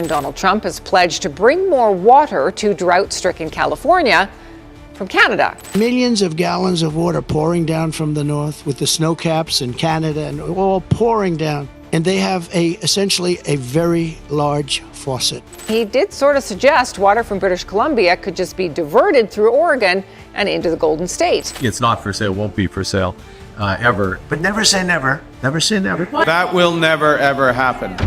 Donald Trump has pledged to bring more water to drought-stricken California from Canada. Millions of gallons of water pouring down from the north with the snow caps in Canada and all pouring down. And they have essentially a very large faucet. He did sort of suggest water from British Columbia could just be diverted through Oregon and into the Golden State. It's not for sale, won't be for sale ever. But never say never. Never say never. That will never, ever happen.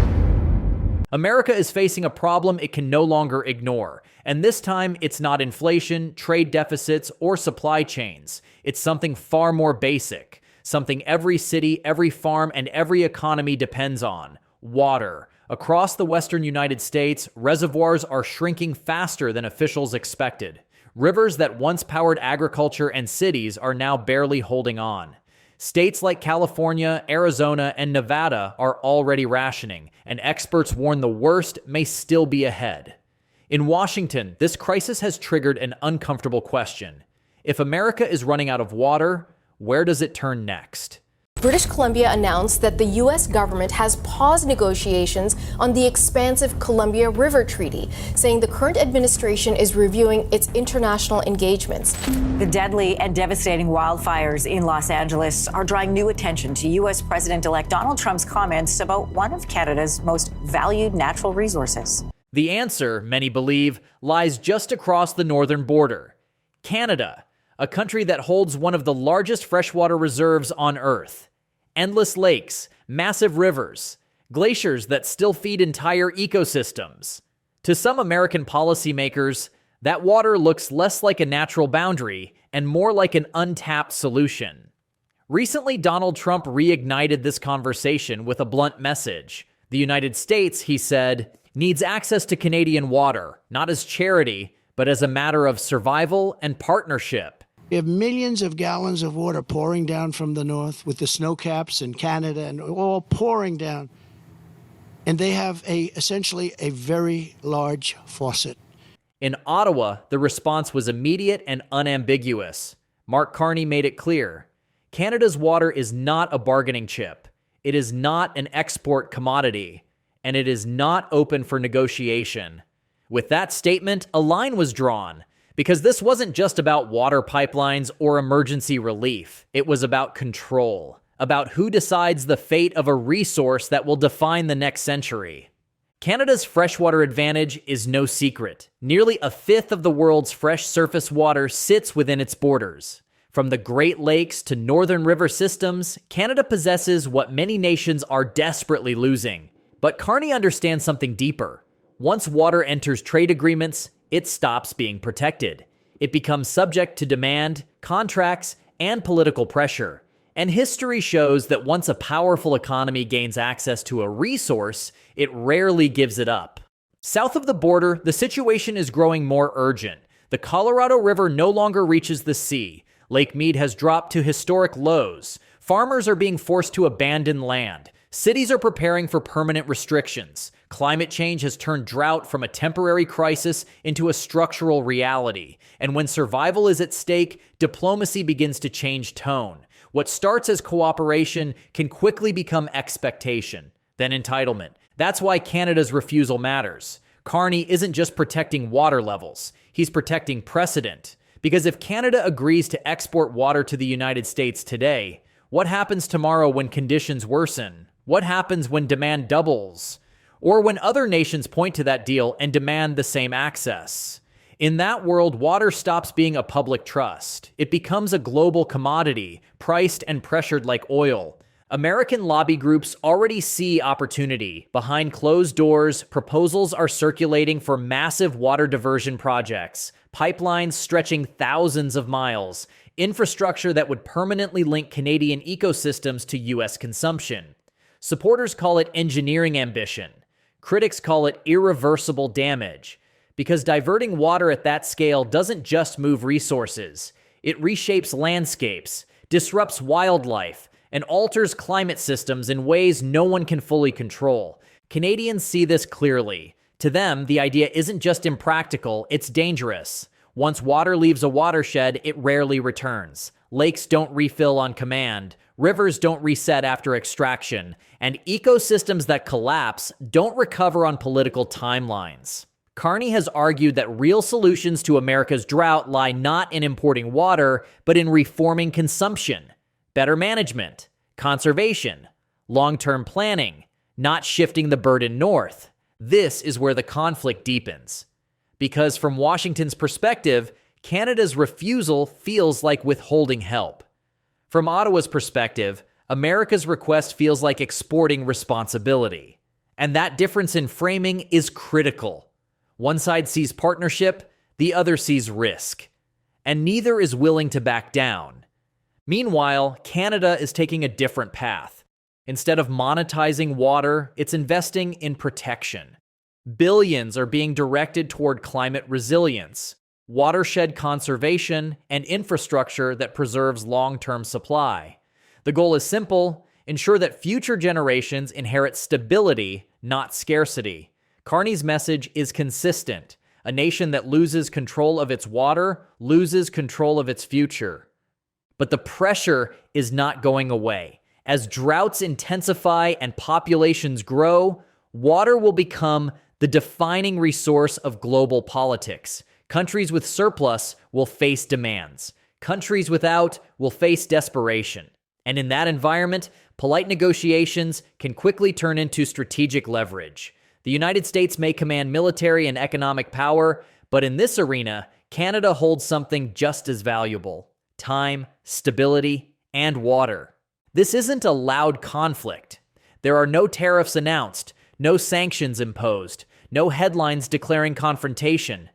America is facing a problem it can no longer ignore. And this time, it's not inflation, trade deficits, or supply chains. It's something far more basic. Something every city, every farm, and every economy depends on: water. Across the western United States, reservoirs are shrinking faster than officials expected. Rivers that once powered agriculture and cities are now barely holding on. States like California, Arizona, and Nevada are already rationing, and experts warn the worst may still be ahead. In Washington, this crisis has triggered an uncomfortable question. If America is running out of water, where does it turn next? British Columbia announced that the U.S. government has paused negotiations on the expansive Columbia River Treaty, saying the current administration is reviewing its international engagements. The deadly and devastating wildfires in Los Angeles are drawing new attention to U.S. President-elect Donald Trump's comments about one of Canada's most valued natural resources. The answer, many believe, lies just across the northern border: Canada, a country that holds one of the largest freshwater reserves on Earth. Endless lakes, massive rivers, glaciers that still feed entire ecosystems. To some American policymakers, that water looks less like a natural boundary and more like an untapped solution. Recently, Donald Trump reignited this conversation with a blunt message. The United States, he said, needs access to Canadian water, not as charity, but as a matter of survival and partnership. We have millions of gallons of water pouring down from the north with the snow caps in Canada and all pouring down. And they have essentially a very large faucet. In Ottawa, the response was immediate and unambiguous. Mark Carney made it clear: Canada's water is not a bargaining chip. It is not an export commodity, and it is not open for negotiation. With that statement, a line was drawn, because this wasn't just about water pipelines or emergency relief. It was about control, about who decides the fate of a resource that will define the next century. Canada's freshwater advantage is no secret. Nearly a fifth of the world's fresh surface water sits within its borders. From the Great Lakes to northern river systems, Canada possesses what many nations are desperately losing. But Carney understands something deeper. Once water enters trade agreements, it stops being protected. It becomes subject to demand, contracts, and political pressure. And history shows that once a powerful economy gains access to a resource, it rarely gives it up. South of the border, the situation is growing more urgent. The Colorado River no longer reaches the sea. Lake Mead has dropped to historic lows. Farmers are being forced to abandon land. Cities are preparing for permanent restrictions. Climate change has turned drought from a temporary crisis into a structural reality. And when survival is at stake, diplomacy begins to change tone. What starts as cooperation can quickly become expectation, then entitlement. That's why Canada's refusal matters. Carney isn't just protecting water levels, he's protecting precedent. Because if Canada agrees to export water to the United States today, what happens tomorrow when conditions worsen? What happens when demand doubles? Or when other nations point to that deal and demand the same access? In that world, water stops being a public trust. It becomes a global commodity, priced and pressured like oil. American lobby groups already see opportunity. Behind closed doors, proposals are circulating for massive water diversion projects, pipelines stretching thousands of miles, infrastructure that would permanently link Canadian ecosystems to U.S. consumption. Supporters call it engineering ambition. Critics call it irreversible damage. Because diverting water at that scale doesn't just move resources. It reshapes landscapes, disrupts wildlife, and alters climate systems in ways no one can fully control. Canadians see this clearly. To them, the idea isn't just impractical, it's dangerous. Once water leaves a watershed, it rarely returns. Lakes don't refill on command. Rivers don't reset after extraction, and ecosystems that collapse don't recover on political timelines. Carney has argued that real solutions to America's drought lie not in importing water, but in reforming consumption, better management, conservation, long-term planning, not shifting the burden north. This is where the conflict deepens. Because from Washington's perspective, Canada's refusal feels like withholding help. From Ottawa's perspective, America's request feels like exporting responsibility. And that difference in framing is critical. One side sees partnership, the other sees risk. And neither is willing to back down. Meanwhile, Canada is taking a different path. Instead of monetizing water, it's investing in protection. Billions are being directed toward climate resilience, watershed conservation, and infrastructure that preserves long-term supply. The goal is simple: ensure that future generations inherit stability, not scarcity. Carney's message is consistent. A nation that loses control of its water loses control of its future. But the pressure is not going away. As droughts intensify and populations grow, water will become the defining resource of global politics. Countries with surplus will face demands. Countries without will face desperation. And in that environment, polite negotiations can quickly turn into strategic leverage. The United States may command military and economic power, but in this arena, Canada holds something just as valuable: time, stability, and water. This isn't a loud conflict. There are no tariffs announced, no sanctions imposed, no headlines declaring confrontation.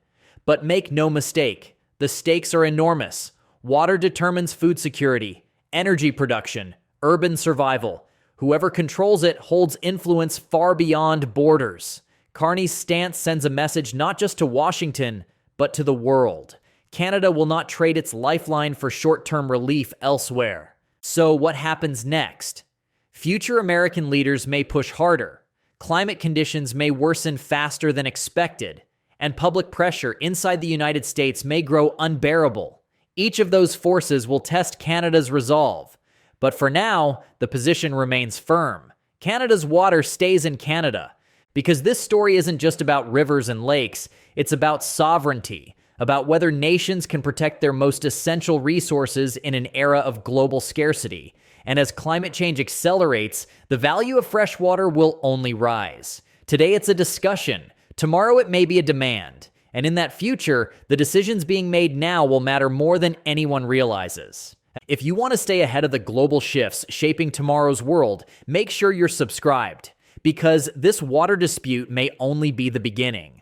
But make no mistake, the stakes are enormous. Water determines food security, energy production, urban survival. Whoever controls it holds influence far beyond borders. Carney's stance sends a message not just to Washington, but to the world. Canada will not trade its lifeline for short-term relief elsewhere. So what happens next? Future American leaders may push harder. Climate conditions may worsen faster than expected, and public pressure inside the United States may grow unbearable. Each of those forces will test Canada's resolve. But for now, the position remains firm. Canada's water stays in Canada. Because this story isn't just about rivers and lakes, it's about sovereignty, about whether nations can protect their most essential resources in an era of global scarcity. And as climate change accelerates, the value of fresh water will only rise. Today it's a discussion. Tomorrow it may be a demand. And in that future, the decisions being made now will matter more than anyone realizes. If you want to stay ahead of the global shifts shaping tomorrow's world, make sure you're subscribed, because this water dispute may only be the beginning.